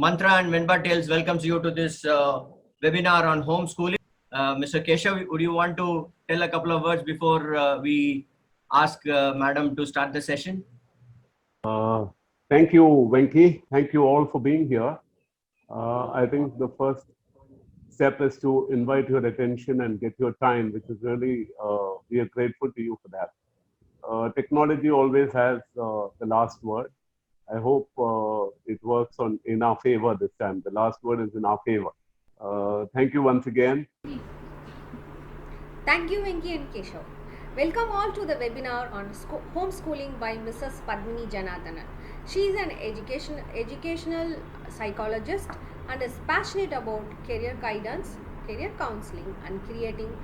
Mantra and Venba Tales welcomes you to this webinar on homeschooling. Mr. Keshav, would you want to tell a couple of words before we ask Madam to start the session? Thank you, Venki. Thank you all for being here. I think the first step is to invite your attention and get your time, which is really, we are grateful to you for that. Technology always has the last word. I hope it works in our favor this time. The last word is in our favor. Thank you once again. Thank you, Venki and Keshav. Welcome all to the webinar on homeschooling by Mrs. Padmini Janathanan. She is an educational psychologist and is passionate about career guidance, career counseling and creating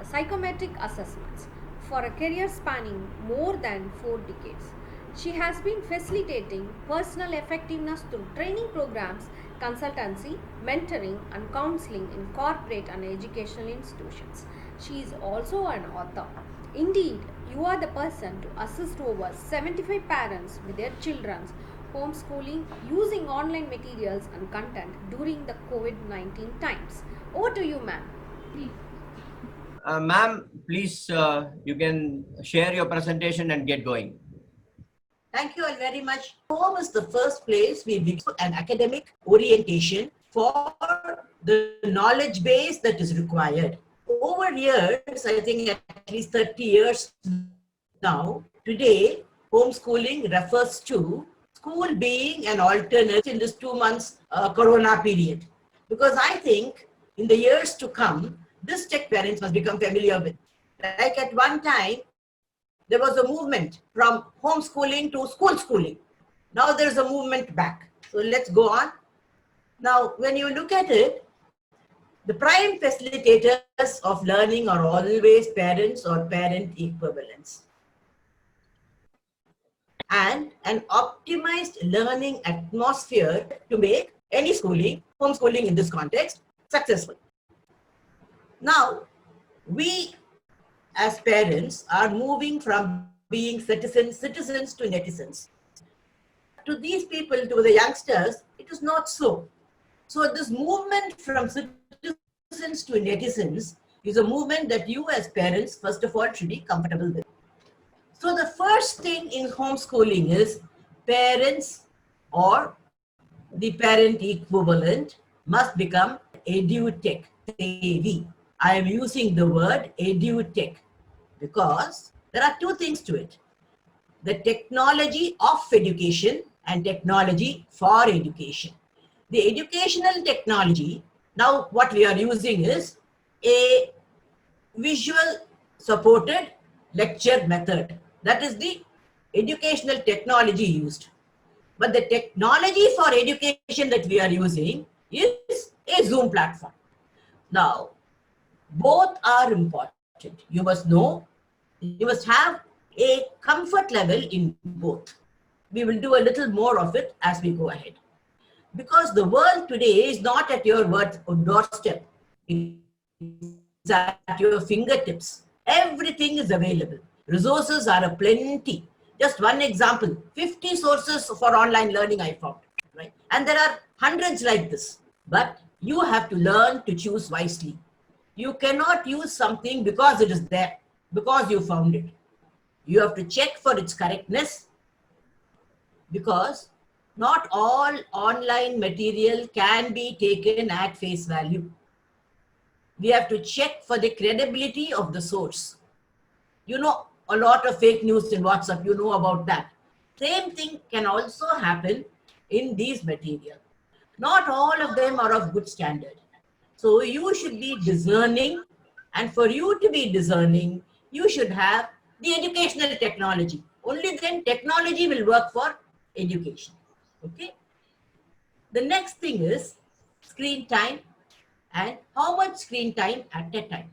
psychometric assessments for a career spanning more than 4 decades. She has been facilitating personal effectiveness through training programs, consultancy, mentoring and counseling in corporate and educational institutions. She is also an author. Indeed, you are the person to assist over 75 parents with their children's homeschooling using online materials and content during the COVID-19 times. Over to you, ma'am. Ma'am, please, you can share your presentation and get going. Thank you all very much. Home is the first place we begin an academic orientation for the knowledge base that is required. Over years, I think at least 30 years now, today, homeschooling refers to school being an alternate in this 2 months corona period. Because I think in the years to come, this tech parents must become familiar with. Like at one time, there was a movement from homeschooling to school schooling. Now there's a movement back. So let's go on. Now, when you look at it, the prime facilitators of learning are always parents or parent equivalents. And an optimized learning atmosphere to make any schooling, homeschooling in this context, successful. Now, we as parents are moving from being citizens to netizens. To these people, to the youngsters, it is not so. So this movement from citizens to netizens is a movement that you as parents, first of all, should be comfortable with. So the first thing in homeschooling is parents or the parent equivalent must become edutech. I am using the word edutech because there are two things to it. The technology of education and technology for education. The educational technology, now what we are using is a visual supported lecture method. That is the educational technology used. But the technology for education that we are using is a Zoom platform. Now, both are important. You must know, you must have a comfort level in both. We will do a little more of it as we go ahead. Because the world today is not at your doorstep. It's at your fingertips. Everything is available. Resources are aplenty. Just one example, 50 sources for online learning I found, right? And there are hundreds like this. But you have to learn to choose wisely. You cannot use something because it is there, because you found it. You have to check for its correctness, because not all online material can be taken at face value. We have to check for the credibility of the source. You know, a lot of fake news in WhatsApp, you know about that. Same thing can also happen in these material. Not all of them are of good standard. So you should be discerning, and for you to be discerning, you should have the educational technology. Only then technology will work for education. Okay. The next thing is screen time and how much screen time at a time.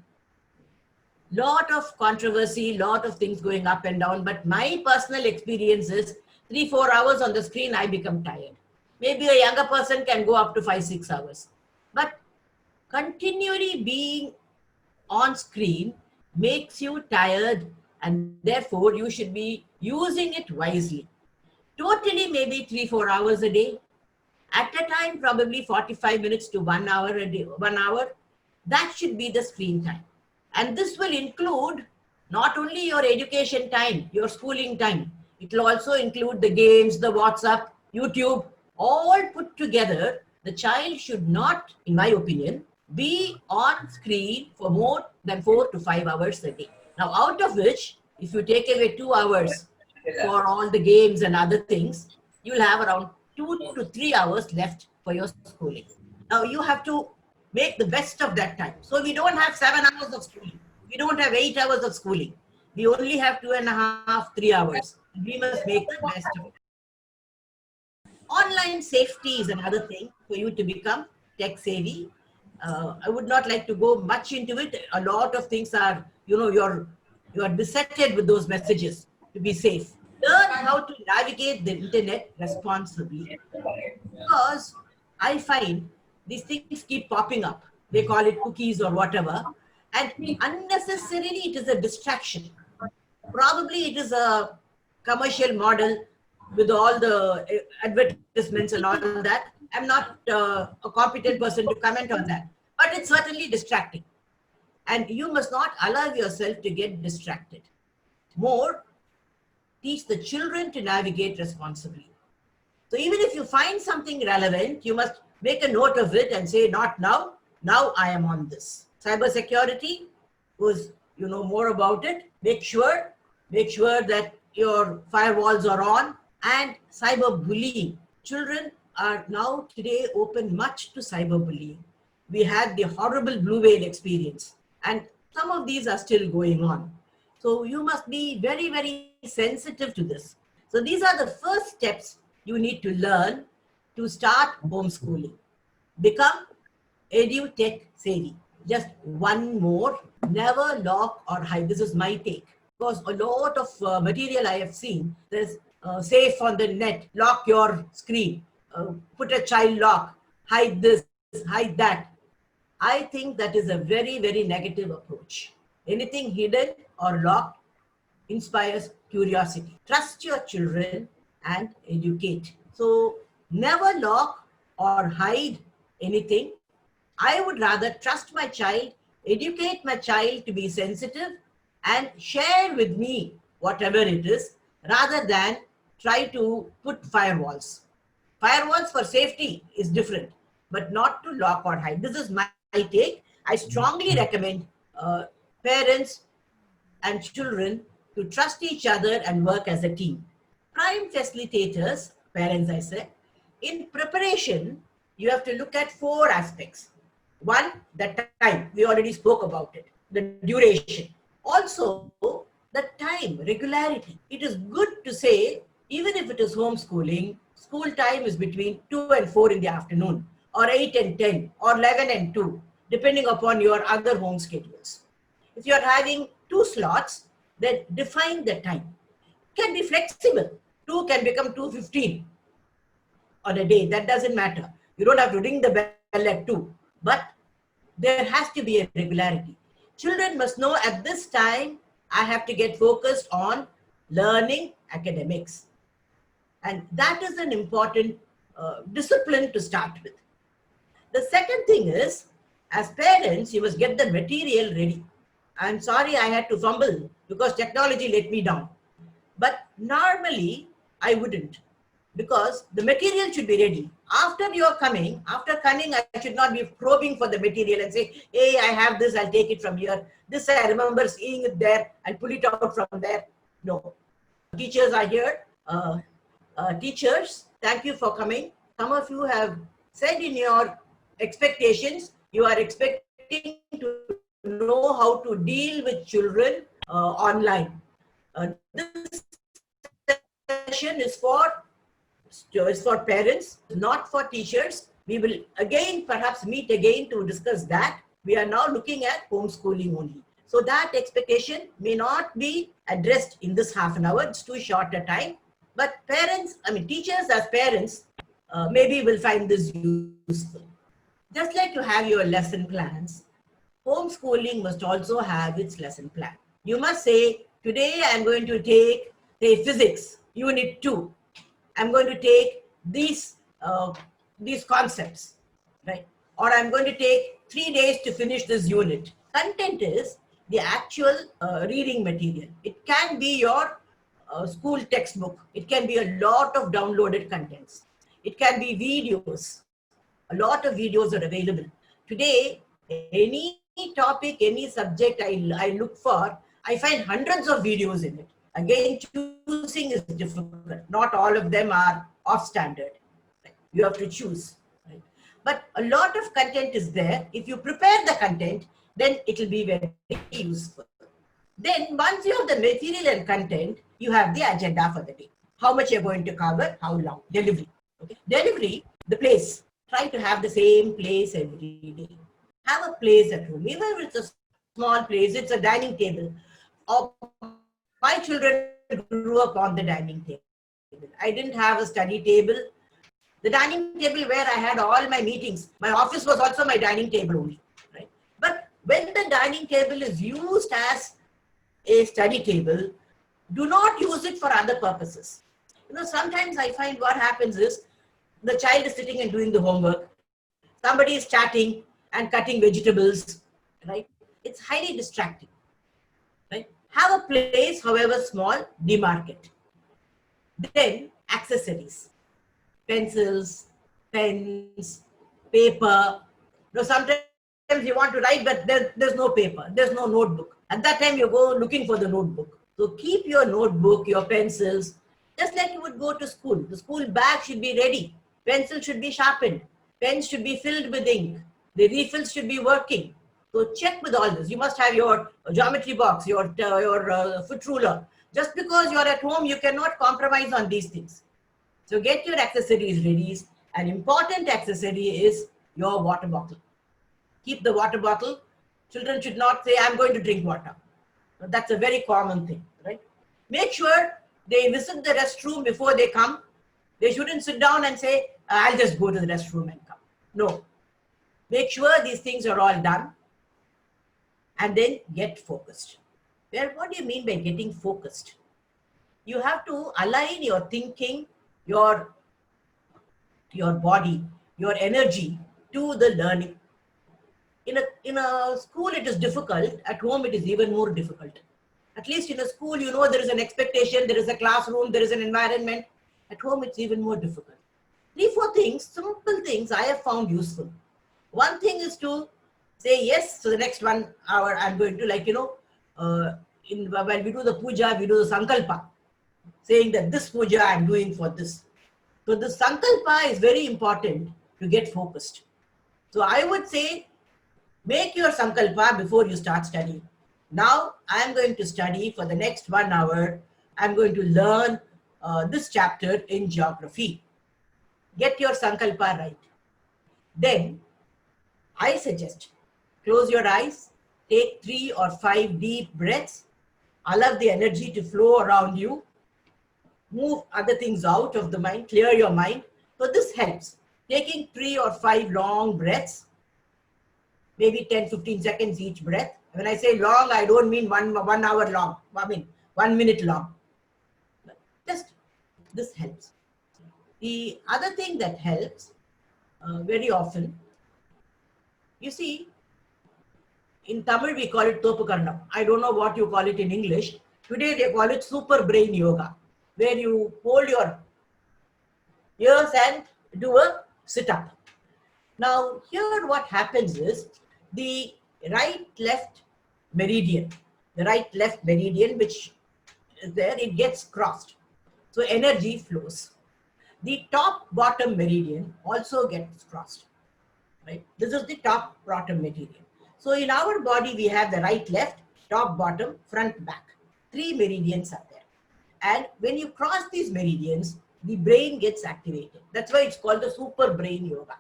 Lot of controversy, lot of things going up and down, but my personal experience is 3-4 hours on the screen, I become tired. Maybe a younger person can go up to 5-6 hours. But continually being on screen makes you tired, and therefore you should be using it wisely. Totally maybe 3-4 hours a day, At a time, probably 45 minutes to 1 hour a day, 1 hour. That should be the screen time. And this will include not only your education time, your schooling time. It will also include the games, the WhatsApp, YouTube, all put together. The child should not, in my opinion, be on screen for more than 4 to 5 hours a day. Now, out of which, if you take away 2 hours for all the games and other things, you'll have around 2 to 3 hours left for your schooling. Now, you have to make the best of that time. So we don't have 7 hours of schooling. We don't have 8 hours of schooling. We only have 2.5, 3 hours. We must make the best of it. Online safety is another thing for you to become tech savvy. I would not like to go much into it. A lot of things are, you're besetted with those messages to be safe. Learn how to navigate the internet responsibly. Because I find these things keep popping up. They call it cookies or whatever. And unnecessarily, it is a distraction. Probably it is a commercial model with all the advertisements and all that. I'm not a competent person to comment on that. But it's certainly distracting. And you must not allow yourself to get distracted. More, teach the children to navigate responsibly. So even if you find something relevant, you must make a note of it and say, not now, now I am on this. Cybersecurity was, more about it. Make sure that your firewalls are on. And cyberbullying. Children are now today open much to cyberbullying. We had the horrible Blue Whale experience. And some of these are still going on. So you must be very, very sensitive to this. So these are the first steps you need to learn to start homeschooling. Become EduTech savvy. Just one more, never lock or hide. This is my take. Because a lot of material I have seen, there's safe on the net, lock your screen, put a child lock, hide this, hide that. I think that is a very, very negative approach. Anything hidden or locked inspires curiosity. Trust your children and educate. So never lock or hide anything. I would rather trust my child, educate my child to be sensitive and share with me whatever it is, rather than try to put firewalls. Firewalls for safety is different, but not to lock or hide. This is my take. I strongly recommend parents and children to trust each other and work as a team. Prime facilitators, parents I said, in preparation, you have to look at 4 aspects. One, the time. We already spoke about it. The duration. Also, the time, regularity. It is good to say, even if it is homeschooling, school time is between 2 and 4 in the afternoon, or 8 and 10, or 11 and 2, depending upon your other home schedules. If you are having 2 slots, then define the time. It can be flexible. 2 can become 2:15 on a day. That doesn't matter. You don't have to ring the bell at 2, but there has to be a regularity. Children must know at this time, I have to get focused on learning academics. And that is an important discipline to start with. The second thing is, as parents, you must get the material ready. I'm sorry I had to fumble because technology let me down. But normally, I wouldn't, because the material should be ready. After coming, I should not be probing for the material and say, hey, I have this, I'll take it from here. This I remember seeing it there, I'll pull it out from there. No. Teachers are here. Teachers, thank you for coming. Some of you have said in your expectations, you are expecting to know how to deal with children online. This session is for parents, not for teachers. We will again perhaps meet again to discuss that. We are now looking at homeschooling only. So that expectation may not be addressed in this half an hour. It's too short a time. But parents, teachers as parents, maybe will find this useful. Just like you have your lesson plans, homeschooling must also have its lesson plan. You must say, today I'm going to take, say, physics, unit 2. I'm going to take these these concepts, right? Or I'm going to take 3 days to finish this unit. Content is the actual reading material. It can be your school textbook. It can be a lot of downloaded contents. It can be videos. A lot of videos are available. Today, any topic, any subject I look for, I find hundreds of videos in it. Again, choosing is difficult. Not all of them are off standard. You have to choose. Right? But a lot of content is there. If you prepare the content, then it will be very useful. Then once you have the material and content, you have the agenda for the day. How much you're going to cover, how long. Delivery. Okay? Delivery, the place. Try to have the same place every day. Have a place at home. Even if it's a small place, it's a dining table. My children grew up on the dining table. I didn't have a study table. The dining table where I had all my meetings, my office was also my dining table only. Right? But when the dining table is used as a study table, do not use it for other purposes. Sometimes I find what happens is the child is sitting and doing the homework. Somebody is chatting and cutting vegetables, right? It's highly distracting, right? Have a place, however small, demark it. Then accessories, pencils, pens, paper. Sometimes you want to write, but there's no paper, there's no notebook. At that time, you go looking for the notebook. So keep your notebook, your pencils, just like you would go to school. The school bag should be ready. Pencil should be sharpened. Pens should be filled with ink. The refills should be working. So check with all this. You must have your geometry box, your foot ruler. Just because you're at home, you cannot compromise on these things. So get your accessories ready. An important accessory is your water bottle. Keep the water bottle. Children should not say, I'm going to drink water. That's a very common thing, right? Make sure they visit the restroom before they come. They shouldn't sit down and say, I'll just go to the restroom and come. No. Make sure these things are all done and then get focused. Well, what do you mean by getting focused? You have to align your thinking, your body, your energy to the learning. In a school, it is difficult. At home, it is even more difficult. At least in a school, there is an expectation, there is a classroom, there is an environment. At home, it's even more difficult. 3-4 things, simple things I have found useful. One thing is to say yes. So the next 1 hour, I'm going to when we do the puja, we do the sankalpa, saying that this puja I'm doing for this. So the sankalpa is very important to get focused. So I would say, make your sankalpa before you start studying. Now I'm going to study for the next 1 hour. I'm going to learn this chapter in geography. Get your sankalpa right. Then I suggest close your eyes, take 3 or 5 deep breaths, allow the energy to flow around you, move other things out of the mind, clear your mind. So this helps. Taking 3 or 5 long breaths, maybe 10-15 seconds each breath. When I say long, I don't mean 1 hour long. I mean 1 minute long. Just this helps. The other thing that helps very often, you see, in Tamil we call it Thopukarnam. I don't know what you call it in English. Today they call it super brain yoga, where you hold your ears and do a sit-up. Now here what happens is the right-left meridian, which is there, it gets crossed. So energy flows. The top-bottom meridian also gets crossed. Right? This is the top-bottom meridian. So in our body, we have the right, left, top, bottom, front, back. 3 meridians are there. And when you cross these meridians, the brain gets activated. That's why it's called the super brain yoga.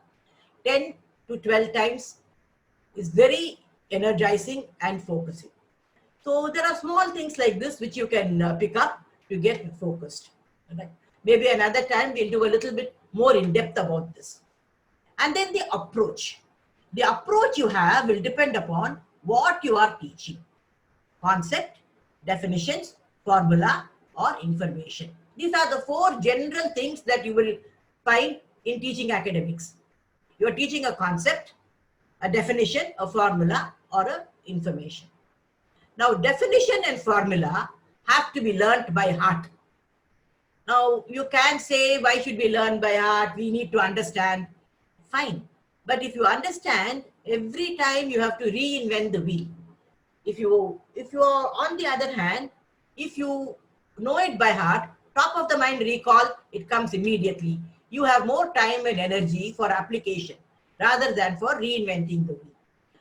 10 to 12 times is very energizing and focusing. So there are small things like this which you can pick up to get focused. Right? Maybe another time we'll do a little bit more in depth about this. And then the approach. The approach you have will depend upon what you are teaching. Concept, definitions, formula, or information. These are the 4 general things that you will find in teaching academics. You are teaching a concept, a definition, a formula, or a information. Now, definition and formula have to be learnt by heart. Now, you can say, why should we learn by heart? We need to understand. Fine. But if you understand, every time you have to reinvent the wheel. If you are, on the other hand, if you know it by heart, top of the mind recall, it comes immediately. You have more time and energy for application rather than for reinventing the wheel.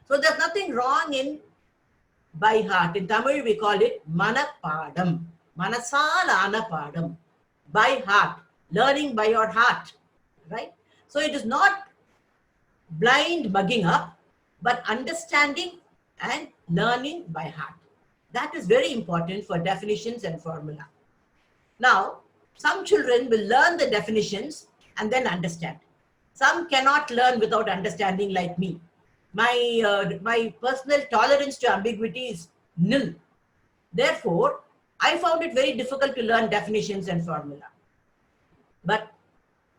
So there's nothing wrong in by heart. In Tamil, we call it manapadam. Manasala anapadam. By heart. Learning by your heart. Right? So it is not blind mugging up, but understanding and learning by heart. That is very important for definitions and formula. Now, some children will learn the definitions and then understand. Some cannot learn without understanding, like me. My personal tolerance to ambiguity is nil. Therefore, I found it very difficult to learn definitions and formula. But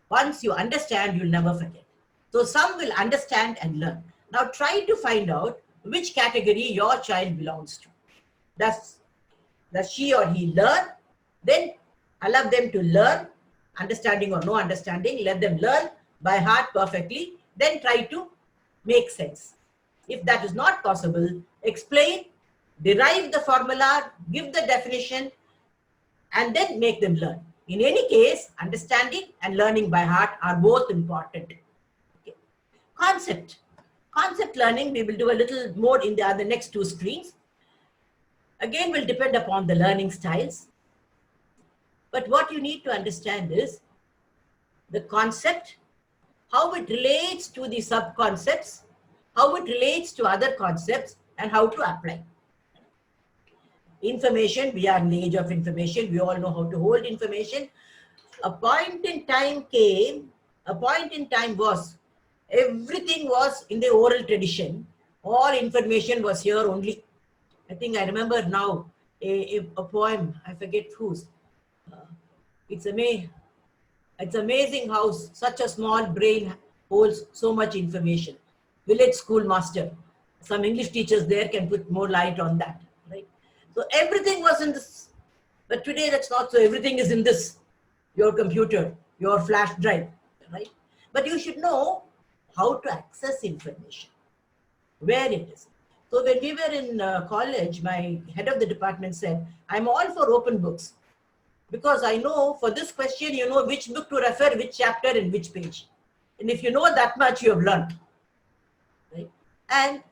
once you understand, you'll never forget. So some will understand and learn. Now try to find out which category your child belongs to. Does she or he learn? Then allow them to learn, understanding or no understanding. Let them learn by heart perfectly. Then try to make sense. If that is not possible, explain, derive the formula, give the definition, and then make them learn. In any case, understanding and learning by heart are both important. Okay. Concept learning, we will do a little more in the next two screens. Again, will depend upon the learning styles. But what you need to understand is the concept, how it relates to the sub-concepts, how it relates to other concepts, and how to apply. Information, we are in the age of information. We all know how to hold information. A point in time came, a point in time was, everything was in the oral tradition. All information was here only. I think I remember now a poem, I forget whose. It's amazing how such a small brain holds so much information. Village schoolmaster. Some English teachers there can put more light on that. Right? So everything was in this. But today that's not so. Everything is in this. Your computer, your flash drive. Right? But you should know how to access information. Where it is. So when we were in college, my head of the department said, I'm all for open books. Because I know for this question, you know which book to refer, which chapter and which page. And if you know that much, you have learned. Right? And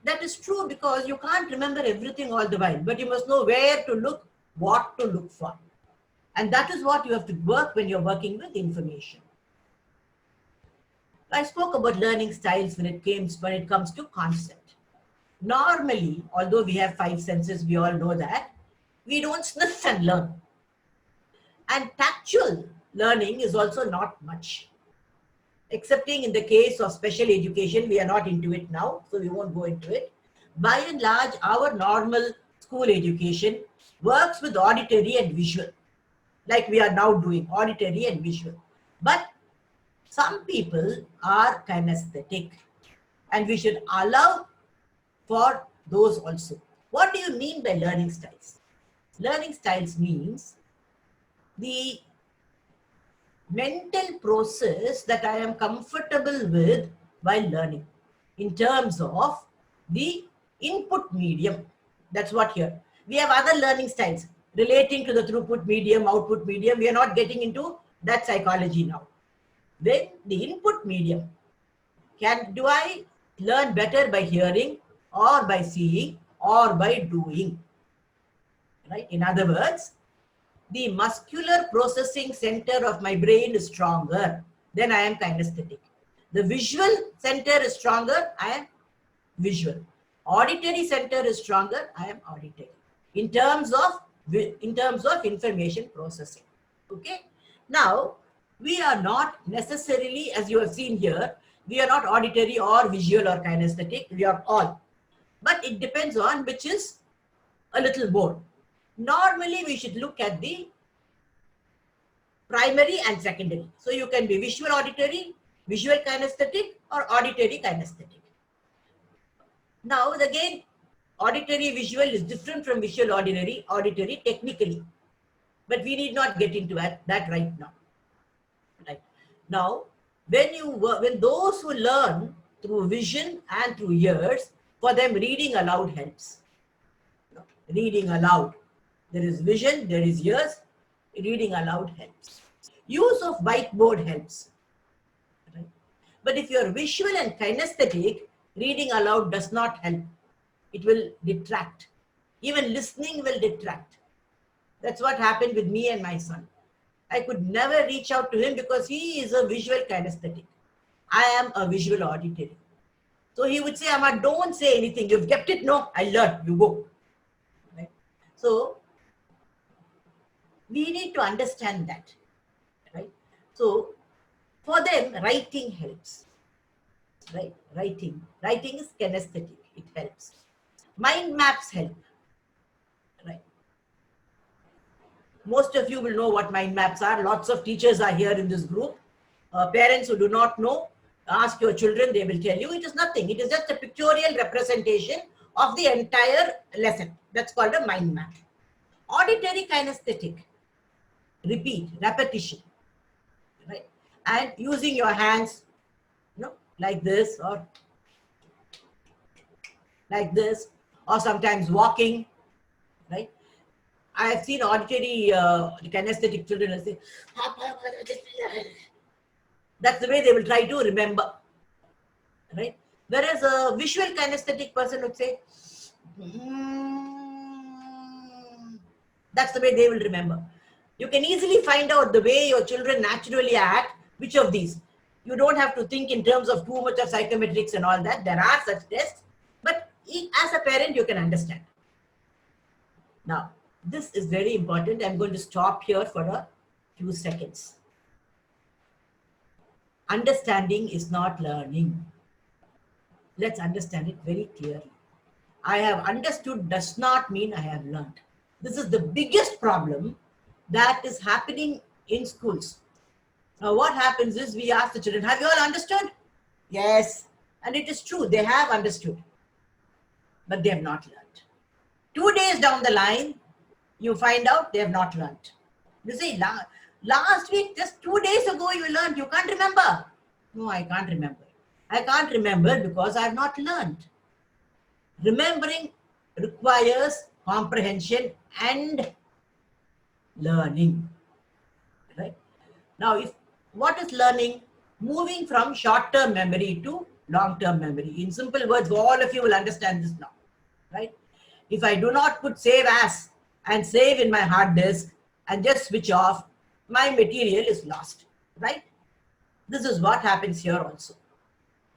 that is true because you can't remember everything all the while, but you must know where to look, what to look for. And that is what you have to work when you're working with information. I spoke about learning styles when it comes to concept. Normally, although we have 5 senses, we all know that, we don't sniff and learn. And tactual learning is also not much. Excepting in the case of special education, we are not into it now, so we won't go into it. By and large, our normal school education works with auditory and visual, like we are now doing, auditory and visual. But some people are kinesthetic, and we should allow for those also. What do you mean by learning styles? Learning styles means the mental process that I am comfortable with while learning in terms of the input medium. That's what here. We have other learning styles relating to the throughput medium, output medium. We are not getting into that psychology now. Then the input medium. Do I learn better by hearing or by seeing or by doing? Right? In other words, the muscular processing center of my brain is stronger, then I am kinesthetic. The visual center is stronger, I am visual. Auditory center is stronger, I am auditory. In terms of information processing. Okay. Now, we are not necessarily, as you have seen here, we are not auditory or visual or kinesthetic. We are all. But it depends on which is a little more. Normally, we should look at the primary and secondary. So you can be visual auditory, visual kinesthetic, or auditory kinesthetic. Now again, auditory visual is different from visual auditory technically, but we need not get into that right now. Right now, when those who learn through vision and through ears, for them reading aloud helps. Reading aloud, there is vision, there is ears. Reading aloud helps. Use of whiteboard helps. Right? But if you are visual and kinesthetic, reading aloud does not help. It will detract. Even listening will detract. That's what happened with me and my son. I could never reach out to him because he is a visual kinesthetic. I am a visual auditory. So he would say, Amma, don't say anything. You've kept it? No, I learned. You go. Right? So we need to understand that. Right? So for them, writing helps. Right? Writing is kinesthetic. It helps. Mind maps help. Right? Most of you will know what mind maps are. Lots of teachers are here in this group. Parents who do not know, ask your children, they will tell you it is nothing. It is just a pictorial representation of the entire lesson. That's called a mind map. Auditory kinesthetic, repetition, right? And using your hands, like this or like this, or sometimes walking, right? I have seen auditory kinesthetic children who say, that's the way they will try to remember, right? Whereas a visual kinesthetic person would say, that's the way they will remember. You can easily find out the way your children naturally act, which of these. You don't have to think in terms of too much of psychometrics and all that. There are such tests, but as a parent, you can understand. Now, this is very important. I'm going to stop here for a few seconds. Understanding is not learning. Let's understand it very clearly. I have understood does not mean I have learned. This is the biggest problem that is happening in schools. Now what happens is we ask the children, have you all understood? Yes. And it is true, they have understood. But they have not learned. 2 days down the line, you find out they have not learned. You say, last week, just 2 days ago you learned, you can't remember. No, I can't remember. I can't remember because I have not learned. Remembering requires comprehension and learning. Right? Now, what is learning? Moving from short-term memory to long-term memory. In simple words, all of you will understand this now. Right? If I do not put save as and save in my hard disk and just switch off, my material is lost. Right? This is what happens here also.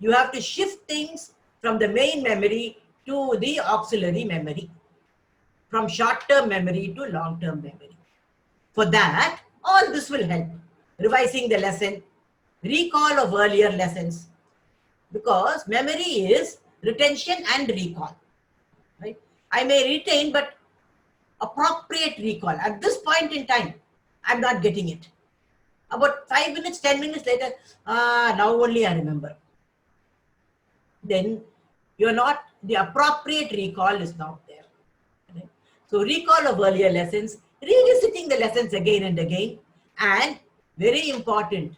You have to shift things from the main memory to the auxiliary memory, from short-term memory to long-term memory. For that, all this will help. Revising the lesson, recall of earlier lessons, because memory is retention and recall. Right? I may retain, but appropriate recall. At this point in time, I'm not getting it. About 5 minutes, 10 minutes later, now only I remember. Then you're not, the appropriate recall is not there. Right? So recall of earlier lessons, revisiting the lessons again and again, and very important,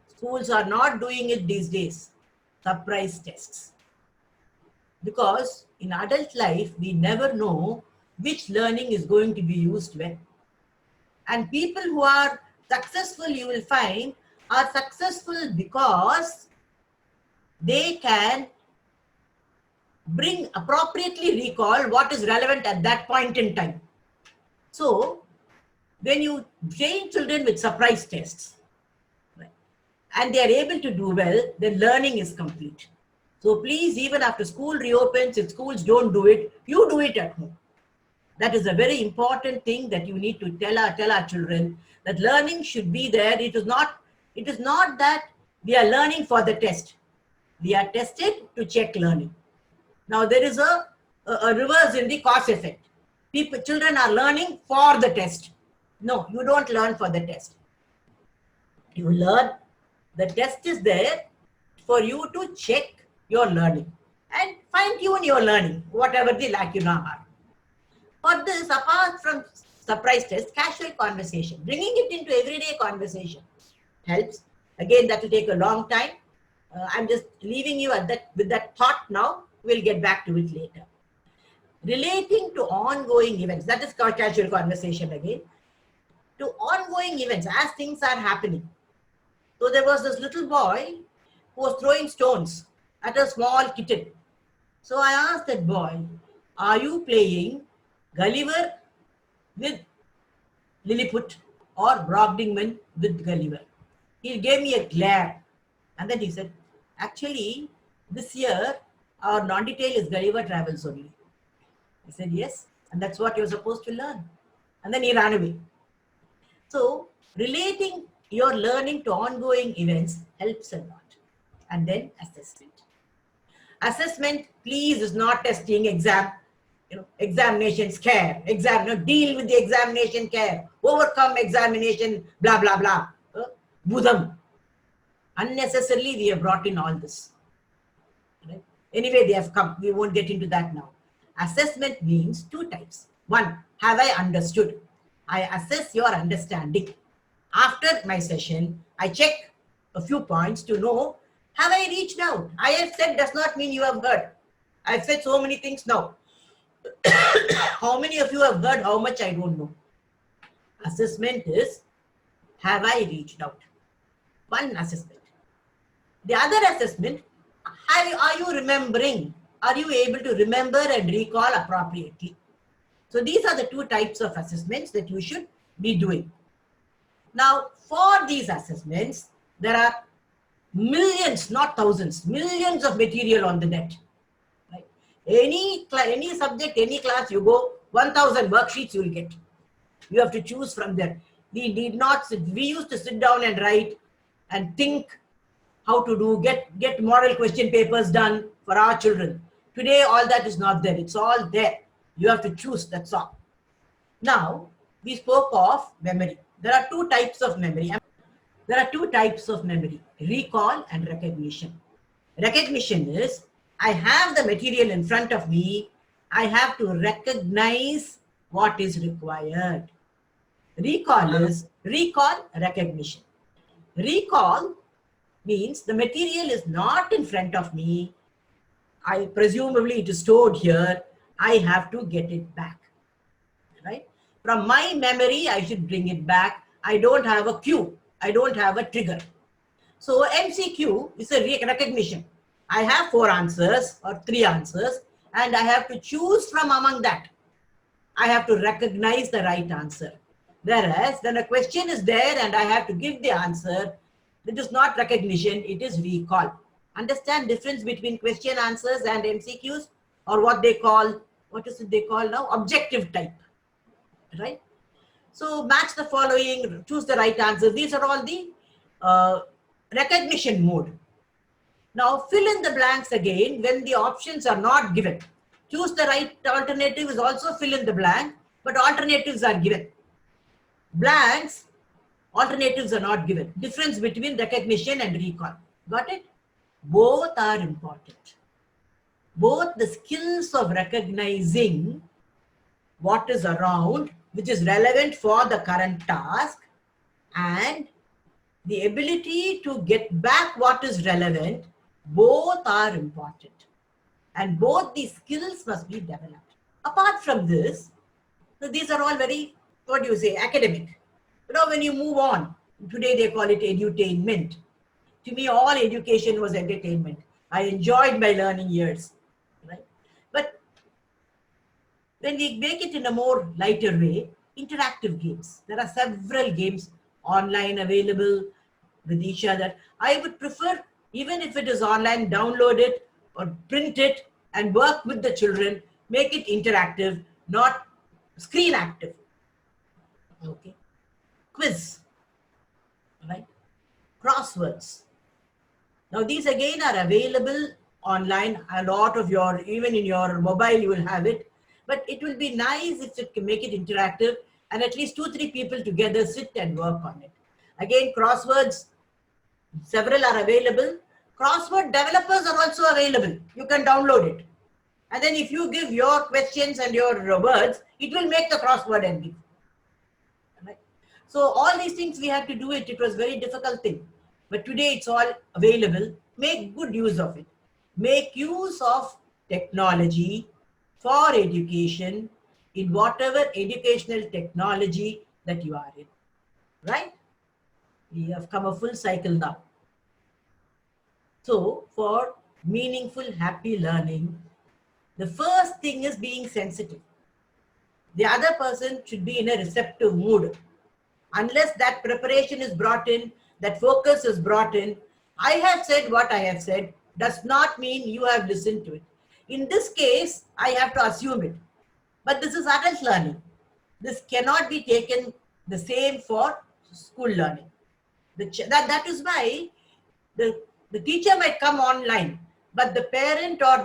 schools are not doing it these days, surprise tests. Because in adult life, we never know which learning is going to be used when. And people who are successful, you will find, are successful because they can appropriately recall what is relevant at that point in time. So, when you train children with surprise tests, right, and they are able to do well, then learning is complete. So please, even after school reopens, if schools don't do it, you do it at home. That is a very important thing that you need to tell our children, that learning should be there. It is not that we are learning for the test. We are tested to check learning. Now there is a reverse in the cause effect. Children are learning for the test. No, you don't learn for the test. You learn. The test is there for you to check your learning and fine-tune your learning, whatever the lacuna are. For this, apart from surprise test, casual conversation, bringing it into everyday conversation helps. Again, that will take a long time. I'm just leaving you at that with that thought now. We'll get back to it later. Relating to ongoing events, that is called casual conversation again. To ongoing events as things are happening. So there was this little boy who was throwing stones at a small kitten. So I asked that boy, are you playing Gulliver with Lilliput or Brobdingman with Gulliver? He gave me a glare. And then he said, actually, this year, our non-detail is Gulliver Travels only. I said, yes, and that's what you're supposed to learn. And then he ran away. So, relating your learning to ongoing events helps a lot. And then assessment. Assessment, please, is not testing exam. Examination scare. Deal with the examination care. Overcome examination, blah, blah, blah. Budam. Unnecessarily, we have brought in all this. Right? Anyway, they have come. We won't get into that now. Assessment means two types. One, have I understood? I assess your understanding. After my session, I check a few points to know, have I reached out? I have said does not mean you have heard. I've said so many things now. How many of you have heard how much I don't know? Assessment is, have I reached out? One assessment. The other assessment, are you remembering? Are you able to remember and recall appropriately? So these are the two types of assessments that you should be doing. Now, for these assessments, there are millions, not thousands, millions of material on the net. Right? Any subject, any class you go, 1,000 worksheets you will get. You have to choose from there. We used to sit down and write and think how to do, get model question papers done for our children. Today, all that is not there. It's all there. You have to choose, that's all. Now, we spoke of memory. There are two types of memory. Recall and recognition. Recognition is, I have the material in front of me. I have to recognize what is required. Recall is recognition. Recall means the material is not in front of me. Presumably it is stored here. I have to get it back. Right? From my memory, I should bring it back. I don't have a cue. I don't have a trigger. So MCQ is a recognition. I have 4 answers or 3 answers, and I have to choose from among that. I have to recognize the right answer. Whereas when a question is there and I have to give the answer, it is not recognition, it is recall. Understand difference between question answers and MCQs, or what they call, what is it they call now? Objective type, right? So match the following, choose the right answer. These are all the recognition mode. Now fill in the blanks again when the options are not given. Choose the right alternative is also fill in the blank, but alternatives are given. Blanks, alternatives are not given. Difference between recognition and recall. Got it? Both are important. Both the skills of recognizing what is around, which is relevant for the current task, and the ability to get back what is relevant, both are important. And both these skills must be developed. Apart from this, these are all very, what do you say, academic. You know, when you move on, today they call it edutainment. To me, all education was entertainment. I enjoyed my learning years, right? But when we make it in a more lighter way, interactive games. There are several games online available with each other. I would prefer, even if it is online, download it or print it and work with the children, make it interactive, not screen active. Okay. Quiz, right? Crosswords. Now these again are available online. A lot of your, even in your mobile, you will have it. But it will be nice if you can make it interactive and at least 2-3 people together sit and work on it. Again, crosswords Several are available. Crossword developers are also available. You can download it. And then if you give your questions and your words, it will make the crossword and give. Right? So all these things we had to do it. It was a very difficult thing. But today it's all available. Make good use of it. Make use of technology for education in whatever educational technology that you are in. Right? We have come a full cycle now. So for meaningful, happy learning, the first thing is being sensitive. The other person should be in a receptive mood. Unless that preparation is brought in, that focus is brought in, I have said what I have said does not mean you have listened to it. In this case, I have to assume it. But this is adult learning. This cannot be taken the same for school learning. That is why the teacher might come online, but the parent or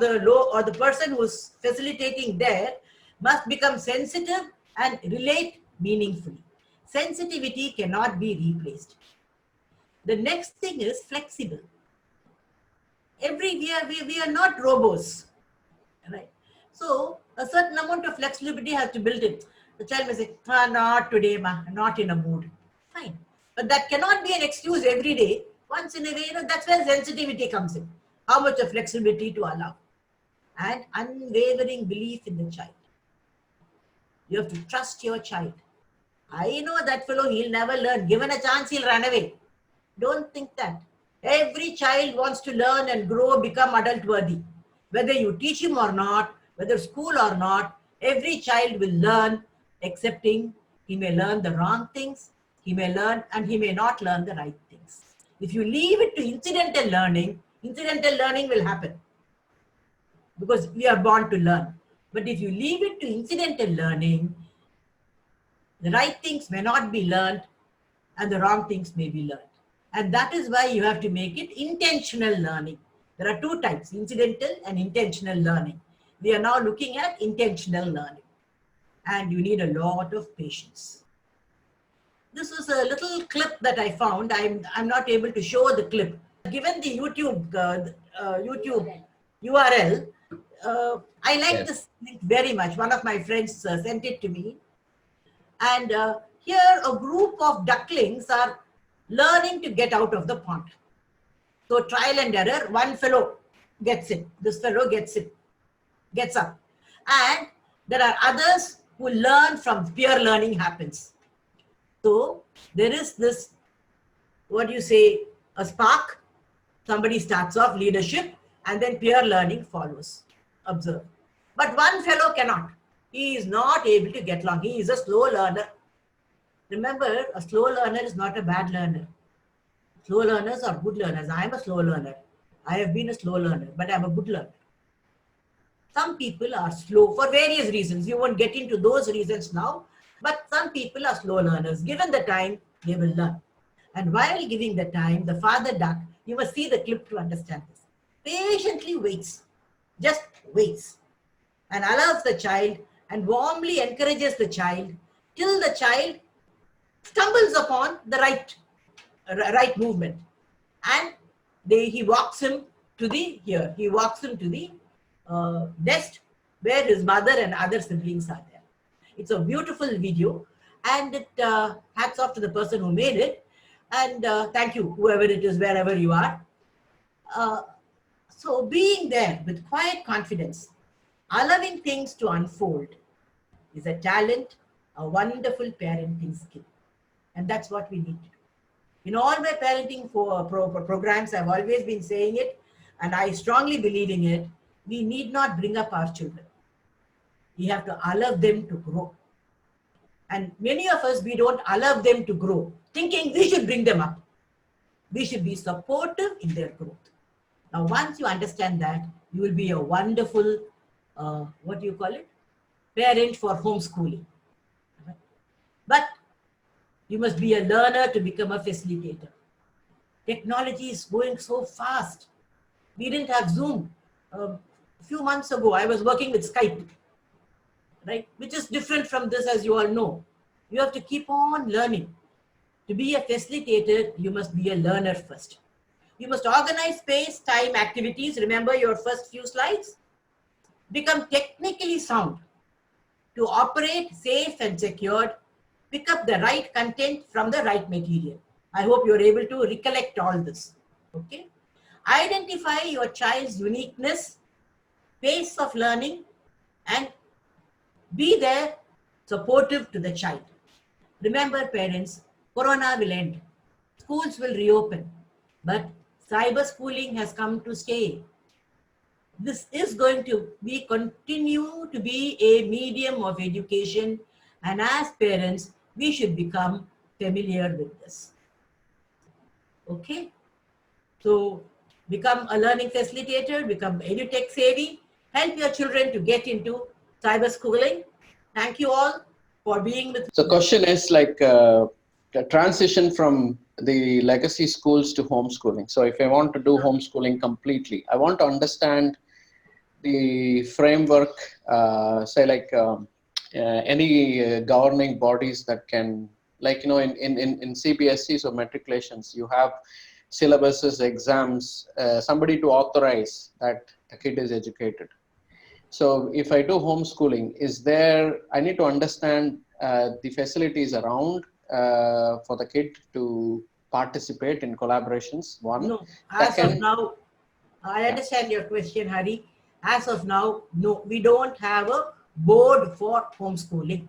the person who's facilitating there must become sensitive and relate meaningfully. Sensitivity cannot be replaced. The next thing is flexible. We are not robots, right? So a certain amount of flexibility has to build in. The child may say, not today, ma, not in a mood. Fine. But that cannot be an excuse every day. Once in a way, that's where sensitivity comes in. How much of flexibility to allow. And unwavering belief in the child. You have to trust your child. I know that fellow, he'll never learn. Given a chance, he'll run away. Don't think that. Every child wants to learn and grow, become adult worthy. Whether you teach him or not, whether school or not, every child will learn, excepting he may learn the wrong things, he may learn and he may not learn the right things. If you leave it to incidental learning will happen because we are born to learn. But if you leave it to incidental learning, the right things may not be learned and the wrong things may be learned. And that is why you have to make it intentional learning. There are two types, incidental and intentional learning. We are now looking at intentional learning. And you need a lot of patience. This was a little clip that I found. I'm not able to show the clip. Given the YouTube URL, I like this link very much. One of my friends sent it to me. And here a group of ducklings are learning to get out of the pond. So trial and error, one fellow gets it. This fellow gets up. And there are others who learn from peer learning happens. So there is this, a spark. Somebody starts off leadership and then peer learning follows. Observe. But one fellow cannot. He is not able to get along. He is a slow learner. Remember, a slow learner is not a bad learner. Slow learners are good learners. I am a slow learner. I have been a slow learner, but I am a good learner. Some people are slow for various reasons. You won't get into those reasons now, but some people are slow learners. Given the time, they will learn. And while giving the time, the father duck, you must see the clip to understand this, patiently waits, just waits, and allows the child and warmly encourages the child till the child stumbles upon the right movement. And he walks him to the nest where his mother and other siblings are there. It's a beautiful video, and it hats off to the person who made it. And thank you, whoever it is, wherever you are. So being there with quiet confidence, allowing things to unfold is a talent, a wonderful parenting skill. And that's what we need to do. In all my parenting programs, I've always been saying it, and I strongly believe in it. We need not bring up our children. We have to allow them to grow. And many of us, we don't allow them to grow, thinking we should bring them up. We should be supportive in their growth. Now, once you understand that, you will be a wonderful, parent for homeschooling. But you must be a learner to become a facilitator. Technology is going so fast. We didn't have Zoom. A few months ago, I was working with Skype, right? Which is different from this, as you all know. You have to keep on learning. To be a facilitator, you must be a learner first. You must organize space, time, activities. Remember your first few slides. Become technically sound to operate safe and secured. Pick up the right content from the right material. I hope you're able to recollect all this. Okay. Identify your child's uniqueness, pace of learning, and be there supportive to the child. Remember, parents, Corona will end. Schools will reopen. But cyber schooling has come to stay. This is going to continue to be a medium of education, and as parents, we should become familiar with this. Okay? So become a learning facilitator, become edutech savvy, help your children to get into cyber schooling. Thank you all for being with. So question is like the transition from the legacy schools to homeschooling. So if I want to do homeschooling completely, I want to understand the framework, say like any governing bodies that can, like, you know, in CBSE, so matriculations, you have syllabuses, exams, somebody to authorize that the kid is educated. So if I do homeschooling, is there, I need to understand the facilities around for the kid to participate in collaborations, one. No, as Second, of now, I understand your question, Hari. As of now, no, we don't have a board for homeschooling.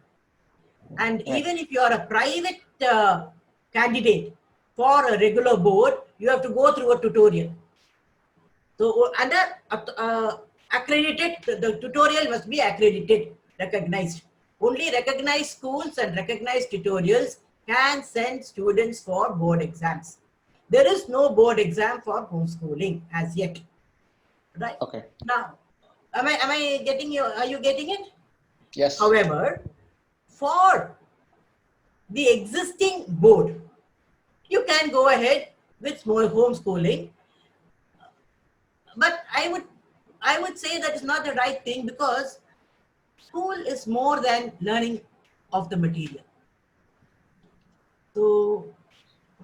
And Right. even if you are a private candidate for a regular board, you have to go through a tutorial. So under accredited, the tutorial must be accredited, recognized. Only recognized schools and recognized tutorials can send students for board exams. There is no board exam for homeschooling as yet. Right? okay, Now, am I getting you? Are you getting it? yes. However, for the existing board, you can go ahead with small homeschooling. But I would say that is not the right thing, because school is more than learning of the material. So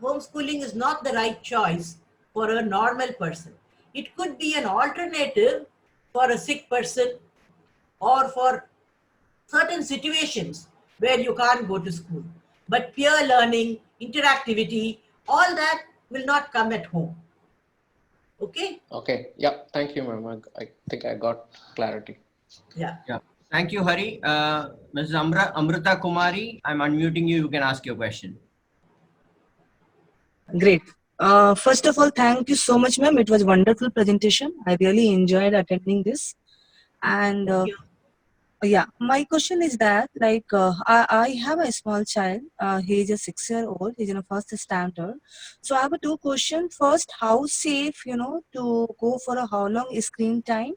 homeschooling is not the right choice for a normal person. It could be an alternative for a sick person or for certain situations where you can't go to school. But peer learning, interactivity, all that will not come at home. Okay? Okay, yeah, thank you, ma'am. I think I got clarity. Yeah. Yeah. Thank you, Hari. Mrs. Amrita Kumari, I'm unmuting you. You can ask your question. Great. First of all, thank you so much, ma'am. It was a wonderful presentation. I really enjoyed attending this. And yeah, my question is that, like, I have a small child. He is a 6-year-old. He's in a first standard. So I have two questions. First, how safe, to go for how long screen time?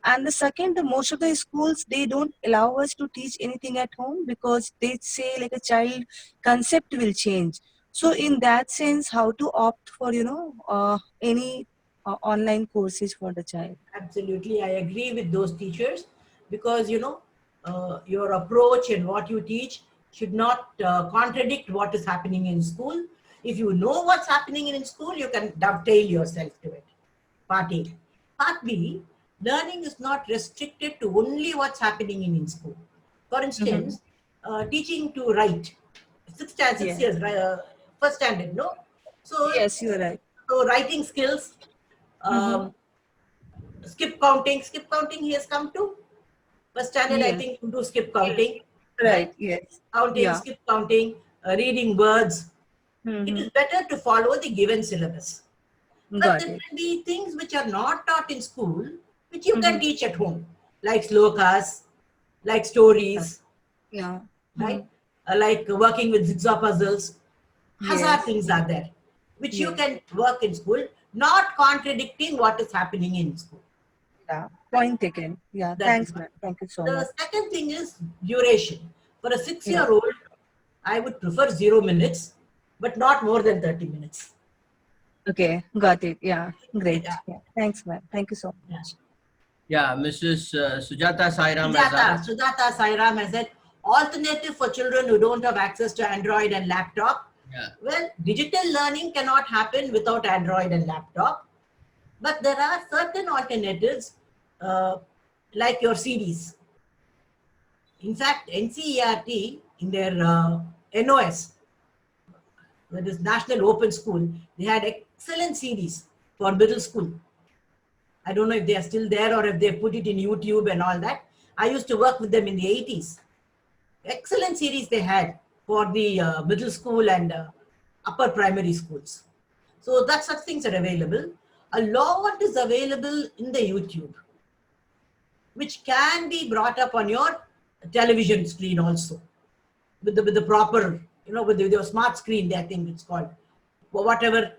And the second, most of the schools, they don't allow us to teach anything at home because they say like a child concept will change. So in that sense, how to opt for, any online courses for the child? Absolutely, I agree with those teachers, because your approach and what you teach should not contradict what is happening in school. If you know what's happening in school, you can dovetail yourself to it. Part A. Part B, learning is not restricted to only what's happening in school. For instance, teaching to write. 6 years, first standard, no? So Yes, you're right. So writing skills, skip counting he has come to. First standard, I Yes. think, to do skip counting. Right, yes. Counting, Yeah. skip counting, reading words. It is better to follow the given syllabus. But Got there it. can be things which are not taught in school, which you can teach at home, like slokas, like stories, Yeah. right? Like working with jigsaw puzzles. Hazard Yes. things are there, which you Yes. can work in school, not contradicting what is happening in school. Yeah. Point taken. Yeah. That Thanks, is ma'am. Thank you so The much. second thing is duration. For a 6-year-old, I would prefer 0 minutes, but not more than 30 minutes. Okay. Got it. Yeah. Great. Yeah. Yeah. Thanks, ma'am. Thank you so Yeah. much. Yeah, Mrs. Sujata Sairam has asked. Sujata Sairam has said, alternative for children who don't have access to Android and laptop. Yeah. Well, digital learning cannot happen without Android and laptop, but there are certain alternatives like your CDs. In fact, NCERT in their NOS, that is National Open School, they had excellent CDs for middle school. I don't know if they are still there or if they put it in YouTube and all that. I used to work with them in the 80s. Excellent series they had for the middle school and upper primary schools. So that such things are available. A lot is available in the YouTube, which can be brought up on your television screen also, with the proper, with your smart screen, I think it's called, or whatever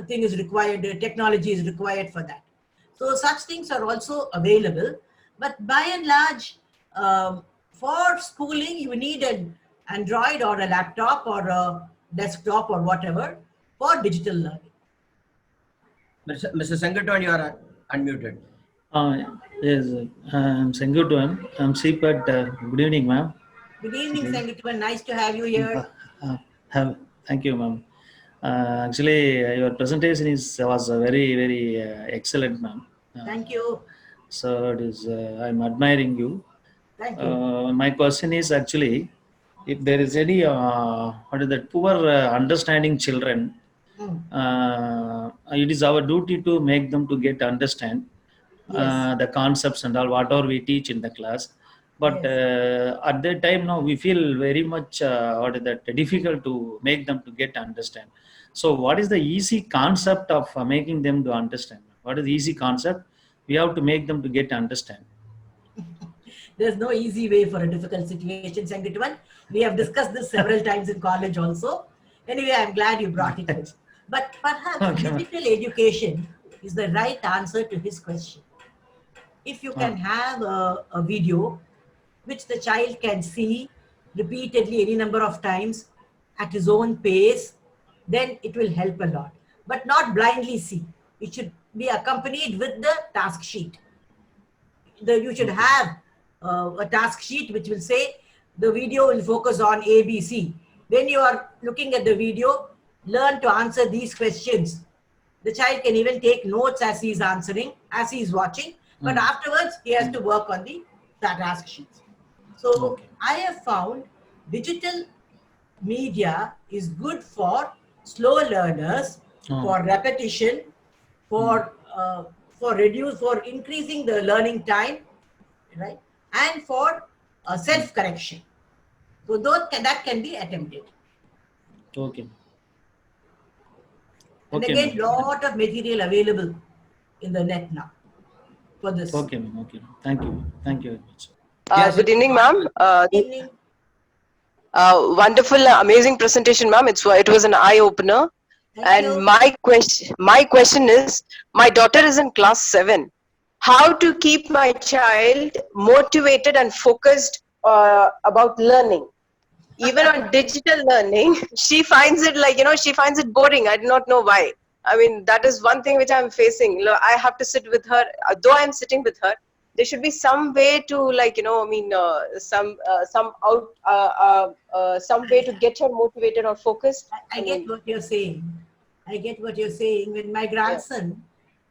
thing is required, technology is required for that. So such things are also available, but by and large, for schooling, you need an Android or a laptop or a desktop or whatever for digital learning. Mr. Sangatwan, you are unmuted. Yes, I'm Sengutuan. I'm CPAT. Good evening, ma'am. Good evening, Sangatwan. Nice to have you here. Thank you, ma'am. Actually, your presentation was very, very excellent, ma'am. Thank you. So it is. I'm admiring you. Thank you. My question is actually, if there is any what is that poor understanding children, it is our duty to make them to get understand Yes. the concepts and all whatever we teach in the class. But Yes. at that time, now we feel very much what is that difficult to make them to get understand. So, what is the easy concept of making them to understand? What is the easy concept? We have to make them to get understand. There's no easy way for a difficult situation, Sangatwan. We have discussed this several times in college also. Anyway, I'm glad you brought it up. But perhaps Okay. digital education is the right answer to his question. If you can have a video which the child can see repeatedly any number of times at his own pace, then it will help a lot. But not blindly see. It should be accompanied with the task sheet. You should have a task sheet which will say the video will focus on ABC. When you are looking at the video, learn to answer these questions. The child can even take notes as he is answering, as he is watching, but afterwards he has to work on the task sheets. So I have found digital media is good for slow learners, for repetition, for increasing the learning time, right, and for self-correction. So that can be attempted. Okay. And Okay, again, ma'am. lot of material available in the net now for this. Okay, ma'am. Okay. Thank you. Thank you very much. Yes, Good evening, ma'am. Good evening. Wonderful, amazing presentation, ma'am. It was an eye opener. Thank you. And my question is, my daughter is in class 7. How to keep my child motivated and focused about learning? Even on digital learning, she finds it she finds it boring. I do not know why. I mean, that is one thing which I'm facing. I have to sit with her. Though I'm sitting with her, there should be some way to some way to get her motivated or focused. I get what you're saying. I get what you're saying. When my grandson,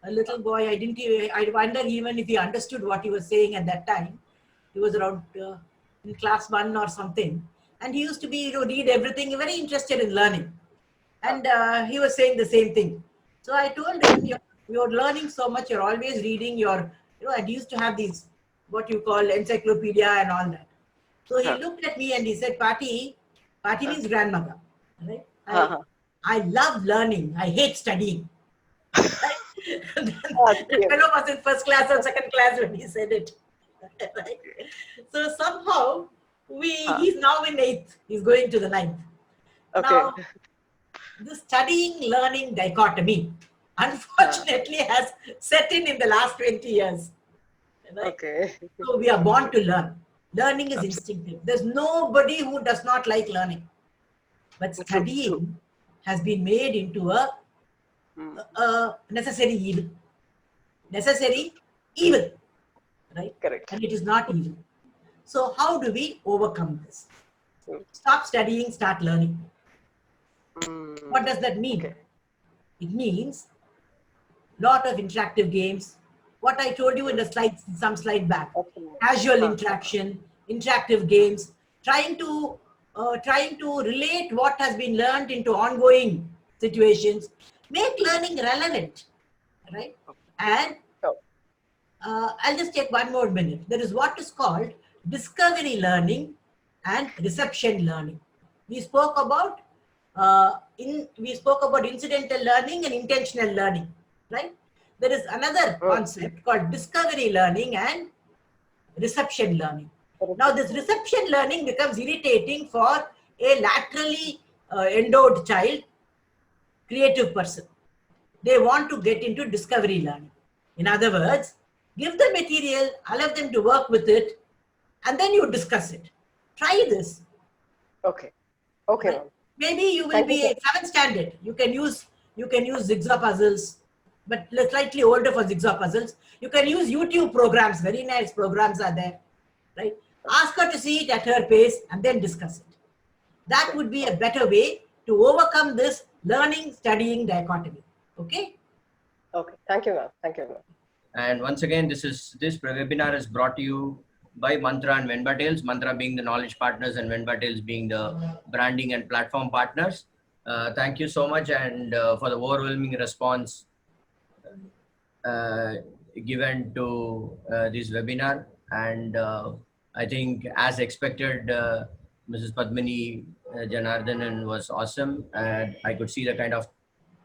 a little boy, I wonder even if he understood what he was saying at that time. He was around in class 1 or something. And he used to be, read everything, very interested in learning. And he was saying the same thing. So I told him, you're learning so much, you're always reading, and he used to have these, what you call encyclopedia and all that. So he looked at me and he said, Pati means grandmother. Right? I love learning. I hate studying. The fellow was in first class or second class when he said it. Right? So somehow, he's now in 8th. He's going to the 9th. Okay. Now, the studying-learning dichotomy, unfortunately, has set in the last 20 years. Right? Okay. So we are born to learn. Learning is instinctive. There's nobody who does not like learning. But studying has been made into a necessary evil. Necessary evil. Right? Correct. And it is not evil. So how do we overcome this? Stop studying, start learning. What does that mean? Okay. It means lot of interactive games. What I told you in the slides, some slide back. Casual interaction, interactive games, trying to relate what has been learned into ongoing situations, make learning relevant, right? And I'll just take one more minute. There is what is called discovery learning and reception learning. We spoke about incidental learning and intentional learning, right? There is another concept called discovery learning and reception learning. Now, this reception learning becomes irritating for a laterally endowed child, creative person. They want to get into discovery learning. In other words, give the material, allow them to work with it, and then you discuss it. Try this. Okay. Okay. Ma'am. Maybe you will be a 7th standard. You can use jigsaw puzzles, but slightly older for jigsaw puzzles. You can use YouTube programs. Very nice programs are there, right? Ask her to see it at her pace and then discuss it. That would be a better way to overcome this learning studying dichotomy. Okay. Okay. Thank you, ma'am. Thank you, ma'am. And once again, this webinar is brought to you by Mantra and Venba-Tales, Mantra being the knowledge partners and Venba-Tales being the branding and platform partners. Thank you so much and for the overwhelming response given to this webinar. And I think as expected, Mrs. Padmini Janardhanan was awesome. And I could see the kind of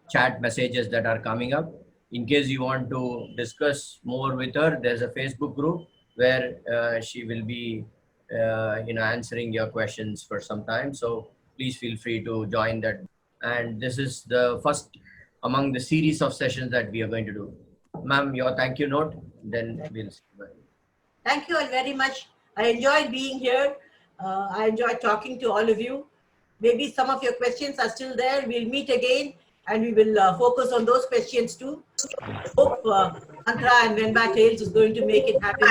chat messages that are coming up. In case you want to discuss more with her, there's a Facebook group where she will be answering your questions for some time. So please feel free to join that. And this is the first among the series of sessions that we are going to do. Ma'am, your thank you note, then we'll see. Thank you all very much. I enjoyed being here. I enjoyed talking to all of you. Maybe some of your questions are still there. We'll meet again and we will focus on those questions too. Hope Mantra and Venba-Tales is going to make it happen.